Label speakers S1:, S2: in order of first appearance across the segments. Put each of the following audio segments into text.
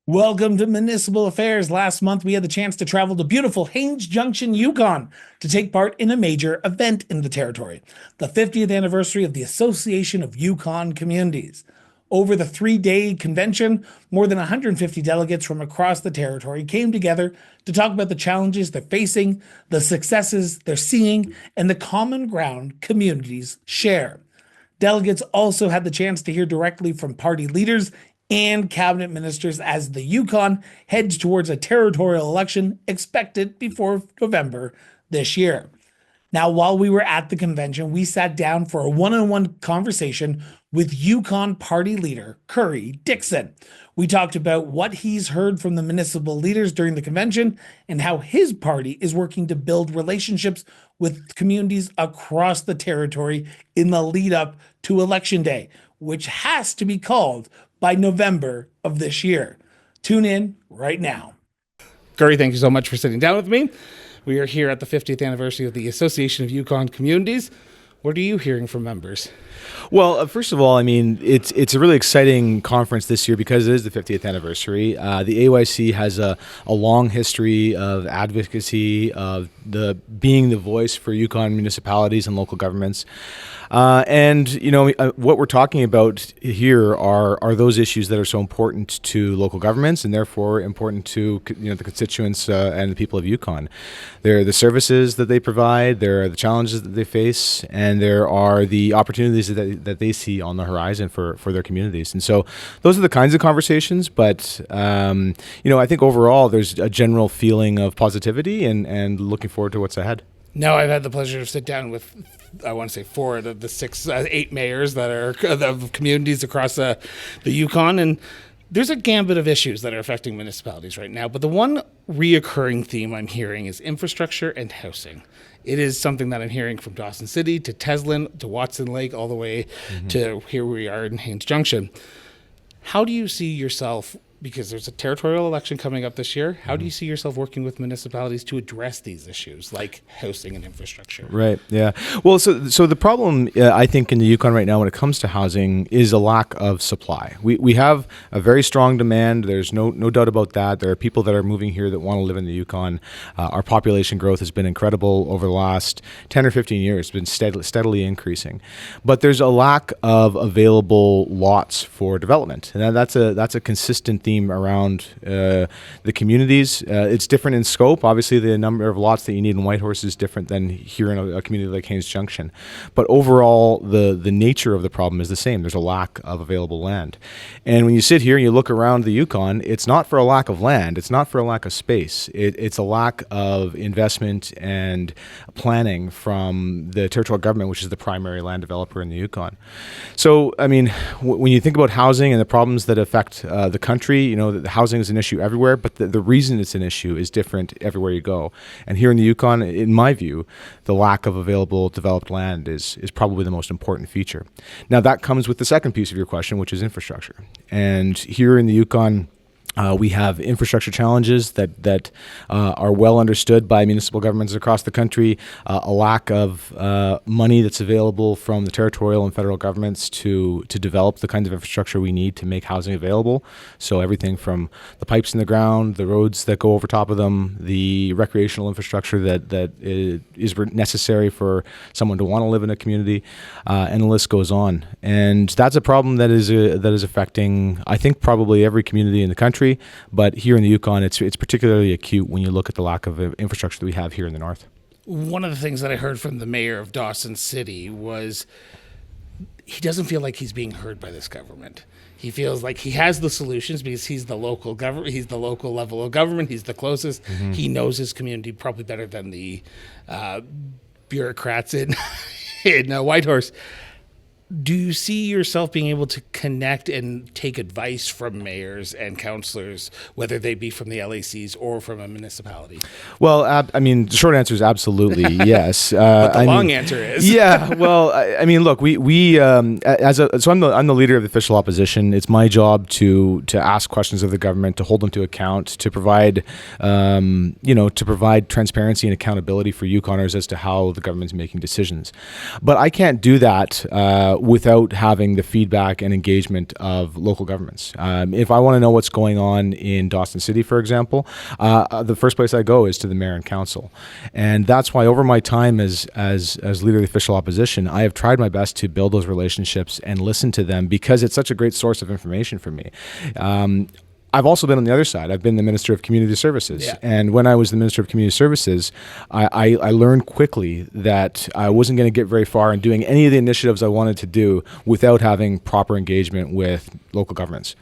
S1: Welcome to Municipal Affairs. Last month, we had the chance to travel to beautiful Haines Junction, Yukon, to take part in a major event in the territory, the 50th anniversary of the Association of Yukon Communities. Over the 3-day convention, more than 150 delegates from across the territory came together to talk about the challenges they're facing, the successes they're seeing, and the common ground communities share. Delegates also had the chance to hear directly from party leaders and cabinet ministers as the Yukon heads towards a territorial election expected before November this year. Now, while we were at the convention, we sat down for a one-on-one conversation with Yukon Party leader Currie Dixon. We talked about what he's heard from the municipal leaders during the convention and how his party is working to build relationships with communities across the territory in the lead up to Election Day, which has to be called by November of this year. Tune in right now. Currie, thank you so much for sitting down with me. We are here at the 50th anniversary of the Association of Yukon Communities. What are you hearing from members?
S2: Well, first of all, I mean, it's a really exciting conference this year because it is the 50th anniversary. The AYC has a long history of advocacy, of being the voice for Yukon municipalities and local governments. What we're talking about here are those issues that are so important to local governments and therefore important to the constituents and the people of Yukon. There are the services that they provide, there are the challenges that they face, and there are the opportunities that they see on the horizon for their communities. And so those are the kinds of conversations, but I think overall there's a general feeling of positivity and looking forward to what's ahead.
S1: Now, I've had the pleasure to sit down with, I want to say 4 of the 8 mayors that are of communities across the Yukon, and there's a gambit of issues that are affecting municipalities right now. But the one reoccurring theme I'm hearing is infrastructure and housing. It is something that I'm hearing from Dawson City to Teslin to Watson Lake, all the way to here we are in Haines Junction. How do you see yourself, because there's a territorial election coming up this year, how do you see yourself working with municipalities to address these issues like housing and infrastructure?
S2: Right, yeah. Well, so the problem, I think, in the Yukon right now when it comes to housing is a lack of supply. We have a very strong demand. There's no doubt about that. There are people that are moving here that want to live in the Yukon. Our population growth has been incredible over the last 10 or 15 years. It's been steadily increasing. But there's a lack of available lots for development. And that's a consistent theme around the communities. It's different in scope. Obviously, the number of lots that you need in Whitehorse is different than here in a community like Haines Junction. But overall, the nature of the problem is the same. There's a lack of available land. And when you sit here and you look around the Yukon, it's not for a lack of land. It's not for a lack of space. It's a lack of investment and planning from the territorial government, which is the primary land developer in the Yukon. So, I mean, when you think about housing and the problems that affect the country, the housing is an issue everywhere, but the reason it's an issue is different everywhere you go. And here in the Yukon, in my view, the lack of available developed land is probably the most important feature. Now, that comes with the second piece of your question, which is infrastructure. And here in the Yukon, we have infrastructure challenges that are well understood by municipal governments across the country, a lack of money that's available from the territorial and federal governments to develop the kinds of infrastructure we need to make housing available. So everything from the pipes in the ground, the roads that go over top of them, the recreational infrastructure that is necessary for someone to want to live in a community, and the list goes on. And that's a problem that is affecting, I think, probably every community in the country. But here in the Yukon, it's particularly acute when you look at the lack of infrastructure that we have here in the north.
S1: One of the things that I heard from the mayor of Dawson City was he doesn't feel like he's being heard by this government. He feels like he has the solutions because he's the local government. He's the local level of government. He's the closest. Mm-hmm. He knows his community probably better than the bureaucrats in Whitehorse. Do you see yourself being able to connect and take advice from mayors and councillors, whether they be from the LACs or from a municipality?
S2: Well, the short answer is absolutely yes.
S1: But the long answer is
S2: yeah. Well, look, I'm the leader of the official opposition. It's my job to ask questions of the government, to hold them to account, to provide transparency and accountability for Yukoners as to how the government's making decisions. But I can't do that without having the feedback and engagement of local governments. If I want to know what's going on in Dawson City, for example, the first place I go is to the mayor and council. And that's why over my time as leader of the official opposition, I have tried my best to build those relationships and listen to them because it's such a great source of information for me. I've also been on the other side. I've been the Minister of Community Services.
S1: Yeah.
S2: And when I was the Minister of Community Services, I learned quickly that I wasn't going to get very far in doing any of the initiatives I wanted to do without having proper engagement with local governments.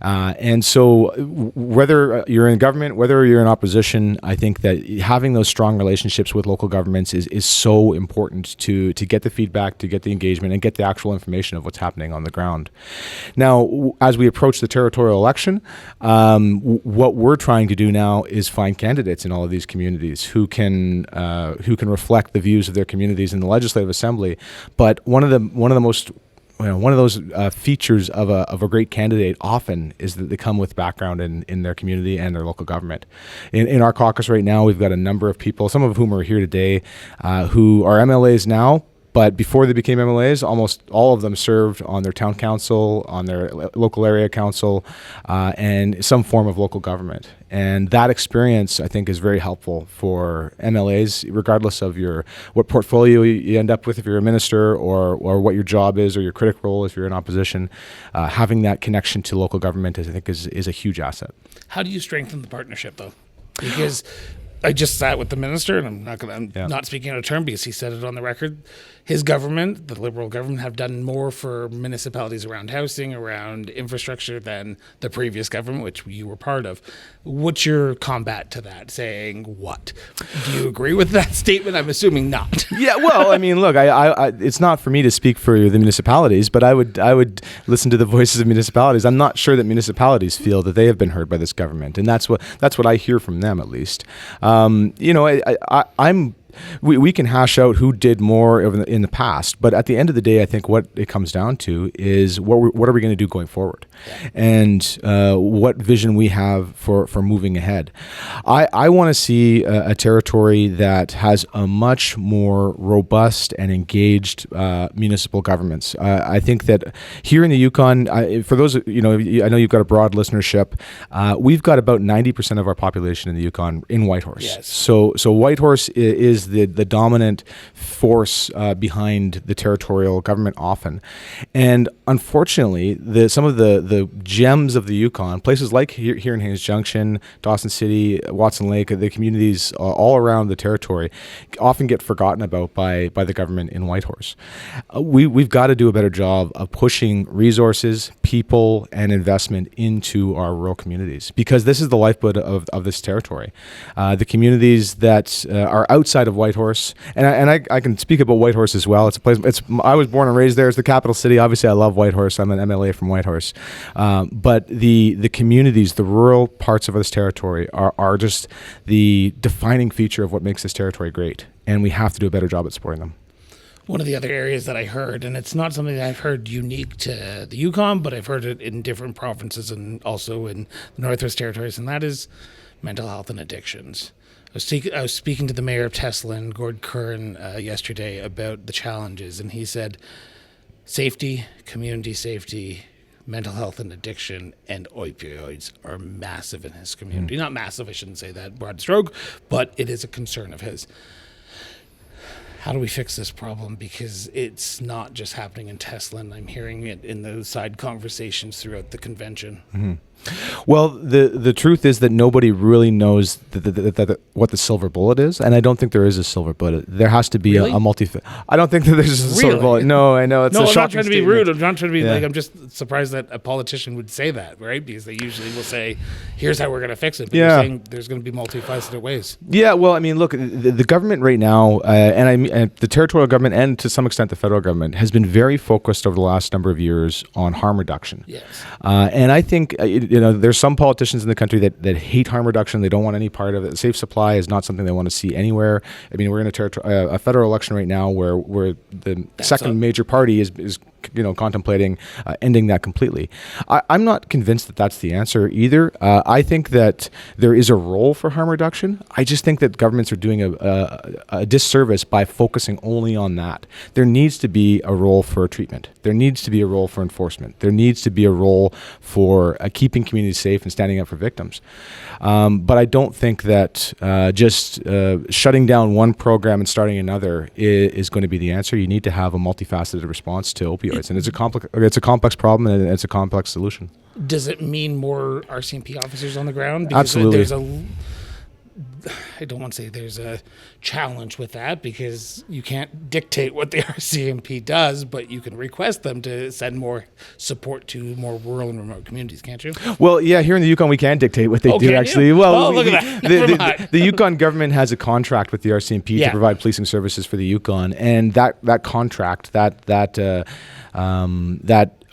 S2: And so whether you're in government, whether you're in opposition, I think that having those strong relationships with local governments is so important to get the feedback, to get the engagement, and get the actual information of what's happening on the ground. Now, as we approach the territorial election, what we're trying to do now is find candidates in all of these communities who can reflect the views of their communities in the Legislative Assembly. But one of those features of a great candidate often is that they come with background in their community and their local government. In our caucus right now, we've got a number of people, some of whom are here today, who are MLAs now, but before they became MLAs, almost all of them served on their town council, on their local area council, and some form of local government. And that experience, I think, is very helpful for MLAs, regardless of what portfolio you end up with if you're a minister, or what your job is, or your critic role if you're in opposition. Having that connection to local government, I think, is a huge asset.
S1: How do you strengthen the partnership, though? Because I just sat with the minister, and I'm not speaking out of turn because he said it on the record. His government, the Liberal government, have done more for municipalities around housing, around infrastructure than the previous government, which you were part of. What's your combat to that? Saying what? Do you agree with that statement? I'm assuming not.
S2: Yeah, well, I mean, look, I it's not for me to speak for the municipalities, but I would listen to the voices of municipalities. I'm not sure that municipalities feel that they have been heard by this government, and that's what I hear from them, at least. We can hash out who did more in the past, but at the end of the day, I think what it comes down to is what are we going to do going forward, and what vision we have for moving ahead. I want to see a territory that has a much more robust and engaged municipal governments. I think that here in the Yukon, for those, I know you've got a broad listenership. We've got about 90% of our population in the Yukon in Whitehorse.
S1: Yes.
S2: So Whitehorse is the dominant force behind the territorial government often. And unfortunately, some of the gems of the Yukon, places like here in Haines Junction, Dawson City, Watson Lake, the communities all around the territory, often get forgotten about by the government in Whitehorse. We've got to do a better job of pushing resources, people, and investment into our rural communities, because this is the lifeblood of this territory. The communities that are outside of Whitehorse, and I can speak about Whitehorse as well. It's a place. I was born and raised there. It's the capital city. Obviously, I love Whitehorse. I'm an MLA from Whitehorse, but the communities, the rural parts of this territory, are just the defining feature of what makes this territory great, and we have to do a better job at supporting them.
S1: One of the other areas that I heard, and it's not something that I've heard unique to the Yukon, but I've heard it in different provinces and also in the Northwest Territories, and that is mental health and addictions. I was speaking to the mayor of Teslin, Gord Curran, yesterday about the challenges, and he said safety, community safety, mental health and addiction, and opioids are massive in his community. Not massive, I shouldn't say that broad stroke, but it is a concern of his. How do we fix this problem? Because it's not just happening in Teslin. I'm hearing it in those side conversations throughout the convention. Mm-hmm.
S2: Well, the truth is that nobody really knows what the silver bullet is, and I don't think there is a silver bullet. There has to be
S1: really?
S2: a multi. I don't think that there's a silver bullet. No, I know it's a shocking
S1: I'm not trying to be rude. I'm not trying to be
S2: like.
S1: I'm just surprised that a politician would say that, right? Because they usually will say, "Here's how we're going to fix it." But you're saying there's going to be multifaceted ways. Yeah,
S2: well, I mean, look, the government right now, and the territorial government, and to some extent the federal government, has been very focused over the last number of years on harm reduction.
S1: Yes,
S2: and I think. There's some politicians in the country that hate harm reduction. They don't want any part of it. Safe supply is not something they want to see anywhere. I mean, we're in a federal election right now where the second major party is contemplating ending that completely. I'm not convinced that that's the answer either. I think that there is a role for harm reduction. I just think that governments are doing a disservice by focusing only on that. There needs to be a role for treatment. There needs to be a role for enforcement. There needs to be a role for keeping communities safe and standing up for victims. But I don't think that just shutting down one program and starting another is going to be the answer. You need to have a multifaceted response to opioids, and it's a complex problem and it's a complex solution.
S1: Does it mean more RCMP officers on the ground? Because
S2: Absolutely.
S1: I don't want to say there's a challenge with that, because you can't dictate what the RCMP does, but you can request them to send more support to more rural and remote communities, can't you?
S2: Well, yeah, here in the Yukon, we can dictate what they do, actually.
S1: You?
S2: Well,
S1: look at that.
S2: The Yukon government has a contract with the RCMP to provide policing services for the Yukon, and that contract, that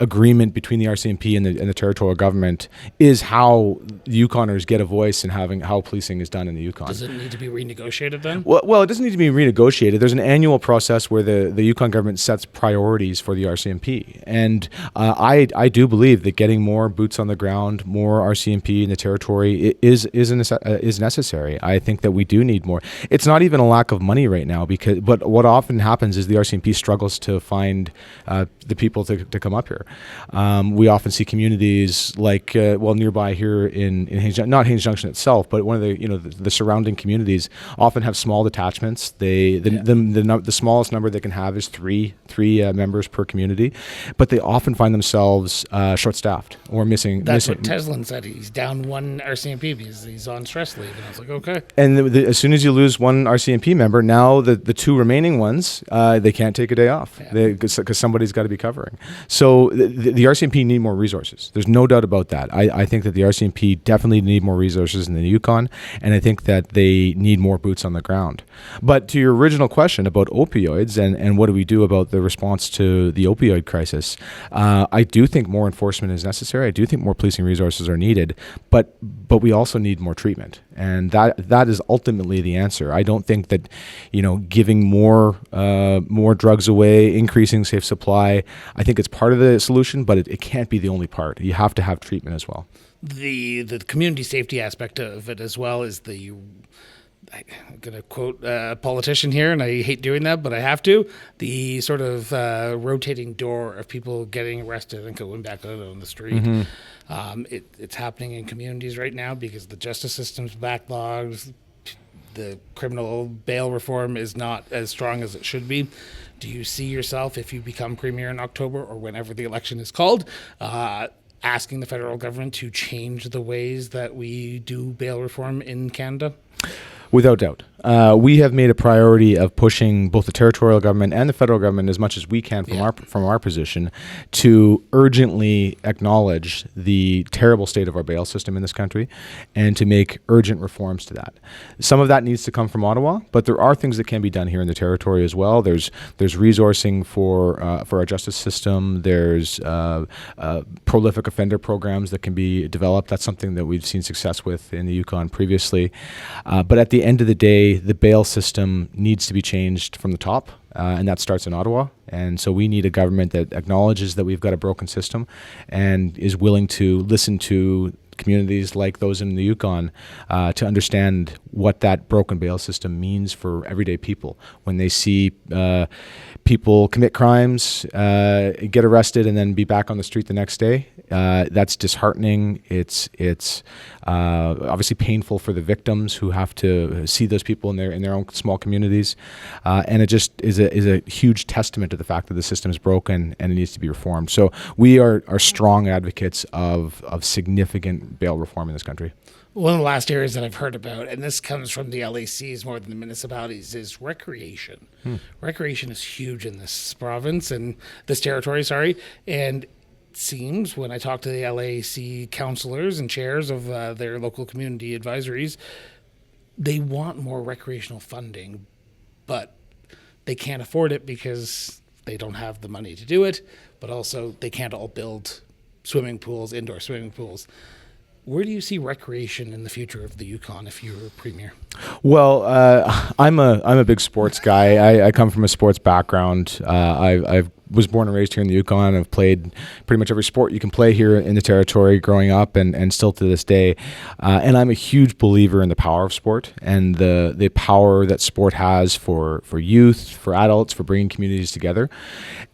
S2: agreement between the RCMP and the territorial government is how Yukoners get a voice in having how policing is done in the Yukon.
S1: Does it need to be renegotiated then?
S2: Well, it doesn't need to be renegotiated. There's an annual process where the Yukon government sets priorities for the RCMP, and I do believe that getting more boots on the ground, more RCMP in the territory is necessary. I think that we do need more. It's not even a lack of money right now, but what often happens is the RCMP struggles to find the people to come up here. We often see communities like nearby here in Haines Junction, not Haines Junction itself, but one of the surrounding communities often have small detachments. The smallest number they can have is three members per community, but they often find themselves short-staffed or missing.
S1: That's what Teslin said. He's down one RCMP because he's on stress leave, and I was like, okay.
S2: And as soon as you lose one RCMP member, now the two remaining ones they can't take a day off because somebody's got to be covering. So the RCMP need more resources. There's no doubt about that. I think that the RCMP definitely need more resources in the Yukon, and I think that they need more boots on the ground. But to your original question about opioids and what do we do about the response to the opioid crisis, I do think more enforcement is necessary. I do think more policing resources are needed, but we also need more treatment, and that is ultimately the answer. I don't think that giving more drugs away, increasing safe supply, I think it's part of the solution, but it can't be the only part. You have to have treatment as well.
S1: The community safety aspect of it as well is I'm going to quote a politician here, and I hate doing that, but I have to. The sort of rotating door of people getting arrested and going back out on the street. Mm-hmm. It's happening in communities right now because the justice system's backlogs. The criminal bail reform is not as strong as it should be. Do you see yourself, if you become premier in October or whenever the election is called, asking the federal government to change the ways that we do bail reform in Canada?
S2: Without doubt. We have made a priority of pushing both the territorial government and the federal government as much as we can from our position to urgently acknowledge the terrible state of our bail system in this country and to make urgent reforms to that. Some of that needs to come from Ottawa, but there are things that can be done here in the territory as well. There's resourcing for our justice system. There's prolific offender programs that can be developed. That's something that we've seen success with in the Yukon previously. But at the end of the day, the bail system needs to be changed from the top, and that starts in Ottawa. And so we need a government that acknowledges that we've got a broken system and is willing to listen to communities like those in the Yukon to understand what that broken bail system means for everyday people. When they see people commit crimes, get arrested, and then be back on the street the next day, that's disheartening. It's obviously painful for the victims who have to see those people in their own small communities, and it just is a huge testament to the fact that the system is broken and it needs to be reformed. So we are strong advocates of significant bail reform in this country.
S1: One of the last areas that I've heard about, and this comes from the LACs more than the municipalities, is recreation. Recreation is huge in this province and this territory, and seems when I talk to the LAC councillors and chairs of their local community advisories, they want more recreational funding, but they can't afford it because they don't have the money to do it, but also they can't all build swimming pools, indoor swimming pools. Where do you see recreation in the future of the Yukon if you were premier? Well,
S2: I'm a big sports guy. I come from a sports background. I've was born and raised here in the Yukon. I've played pretty much every sport you can play here in the territory growing up, and still to this day. And I'm a huge believer in the power of sport and the power that sport has for youth, for adults, for bringing communities together.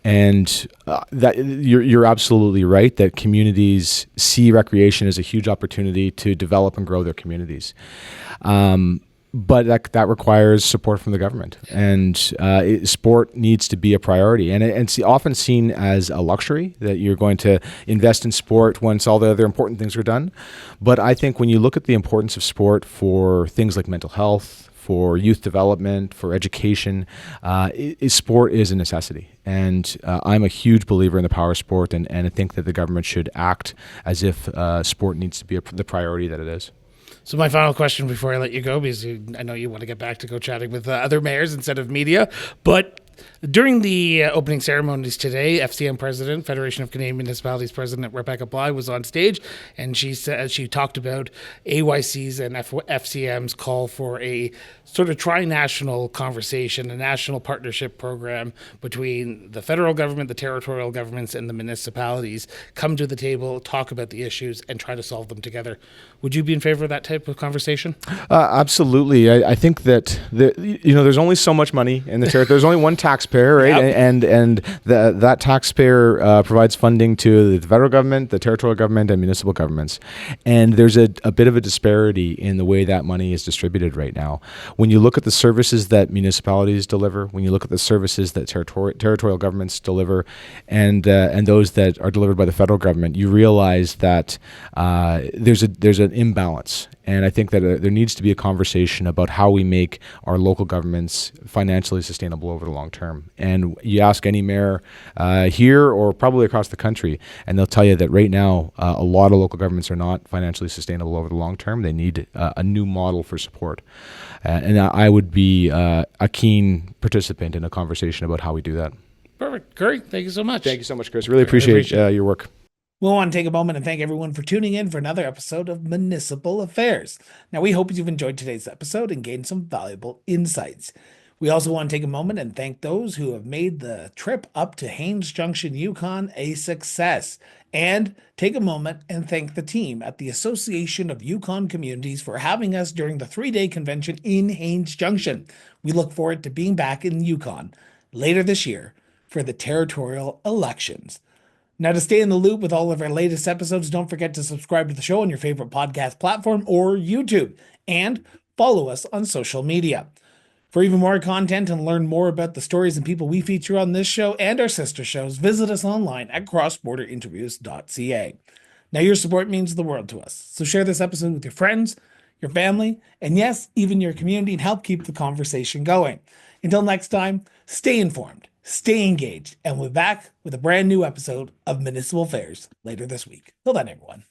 S2: And that you're absolutely right that communities see recreation as a huge opportunity to develop and grow their communities. But that requires support from the government, and sport needs to be a priority. And it's often seen as a luxury that you're going to invest in sport once all the other important things are done. But I think when you look at the importance of sport for things like mental health, for youth development, for education, sport is a necessity. And I'm a huge believer in the power of sport, and I think that the government should act as if sport needs to be the priority that it is.
S1: So my final question before I let you go, because I know you want to get back to go chatting with other mayors instead of media, but during the opening ceremonies today, FCM President, Federation of Canadian Municipalities President Rebecca Bly was on stage, and she talked about AYC's and FCM's call for a sort of tri-national conversation, a national partnership program between the federal government, the territorial governments, and the municipalities. Come to the table, talk about the issues, and try to solve them together. Would you be in favor of that type of conversation?
S2: Absolutely. I think that there's only so much money in the territory. There's only one taxpayer, right? Yep. And that taxpayer provides funding to the federal government, the territorial government, and municipal governments. And there's a bit of a disparity in the way that money is distributed right now. When you look at the services that municipalities deliver, when you look at the services that territorial governments deliver, and those that are delivered by the federal government, you realize that there's an imbalance. And I think that there needs to be a conversation about how we make our local governments financially sustainable over the long term. And you ask any mayor here or probably across the country, and they'll tell you that right now a lot of local governments are not financially sustainable over the long term. They need a new model for support. And I would be a keen participant in a conversation about how we do that.
S1: Perfect. Currie, thank you so much.
S2: Thank you so much, Chris. Really appreciate your work.
S1: We'll want to take a moment and thank everyone for tuning in for another episode of Municipal Affairs. Now, we hope you've enjoyed today's episode and gained some valuable insights. We also want to take a moment and thank those who have made the trip up to Haines Junction, Yukon a success. And take a moment and thank the team at the Association of Yukon Communities for having us during the 3-day convention in Haines Junction. We look forward to being back in Yukon later this year for the territorial elections. Now, to stay in the loop with all of our latest episodes, don't forget to subscribe to the show on your favorite podcast platform or YouTube, and follow us on social media. For even more content and learn more about the stories and people we feature on this show and our sister shows, visit us online at crossborderinterviews.ca. Now, your support means the world to us, so share this episode with your friends, your family, and yes, even your community, and help keep the conversation going. Until next time, stay informed, stay engaged, and we'll be back with a brand new episode of Municipal Affairs later this week. Till then, everyone.